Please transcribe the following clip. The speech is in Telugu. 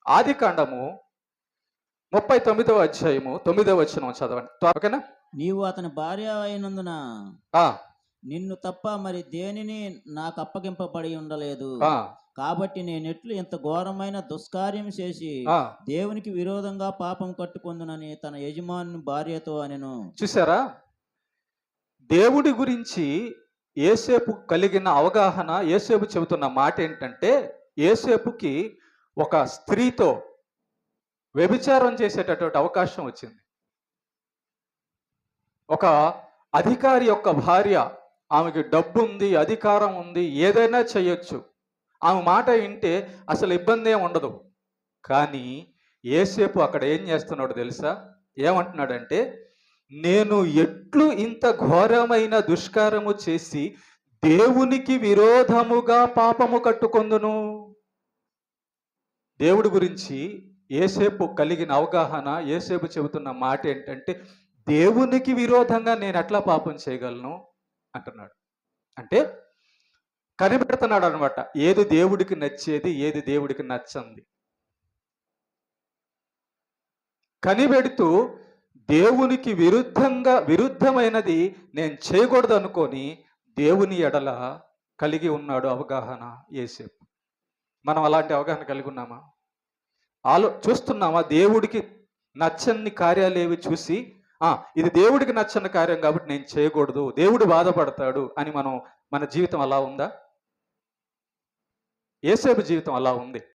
ఆదికాండము 39వ అధ్యాయము 9వ వచనం చదవండి. ఓకేనా? నీవు అతని భార్య అయినందున ఆ, నిన్ను తప్ప మరి దేనిని నాకు అప్పగింపబడి ఉండలేదు. ఆ, కాబట్టి నేనెట్లు ఇంత ఘోరమైన దుష్కార్యం చేసి ఆ. దేవునికి విరోధంగా పాపం కట్టుకొందునని తన యజమాని భార్యతో అనెను. చూసారా? దేవుడి గురించి యోసేపు కలిగిన అవగాహన, యోసేపు చెబుతున్న మాట ఏంటంటే, యోసేపుకి ఒక స్త్రీతో వ్యభిచారం చేసేటటువంటి అవకాశం వచ్చింది. ఒక అధికారి యొక్క భార్య, ఆమెకి డబ్బు ఉంది, అధికారం ఉంది, ఏదైనా చేయొచ్చు. ఆమె మాట వింటే అసలు ఇబ్బంది ఏం ఉండదు. కానీ యోసేపు అక్కడ ఏం చేస్తున్నాడో తెలుసా? ఏమంటున్నాడంటే, నేను ఎట్లు ఇంత ఘోరమైన దుష్కారము చేసి దేవునికి విరోధముగా పాపము కట్టుకొందును. దేవుడి గురించి యోసేపు కలిగిన అవగాహన, యోసేపు చెబుతున్న మాట ఏంటంటే, దేవునికి విరోధంగా నేను ఎట్లా పాపం చేయగలను అంటున్నాడు. అంటే కనిపెడుతున్నాడు అనమాట, ఏది దేవుడికి నచ్చేది, ఏది దేవుడికి నచ్చంది. కనిపెడుతూ దేవునికి విరుద్ధమైనది నేను చేయకూడదు అనుకొని దేవుని ఎడల కలిగి ఉన్నాడు అవగాహన యోసేపు. మనం అలాంటి అవగాహన కలిగి ఉన్నామా? చూస్తున్నామా? దేవుడికి నచ్చని కార్యాలు ఏవి చూసి ఇది దేవుడికి నచ్చని కార్యం కాబట్టి నేను చేయకూడదు, దేవుడు బాధపడతాడు అని మన జీవితం అలా ఉందా? యోసేపు జీవితం అలా ఉంది.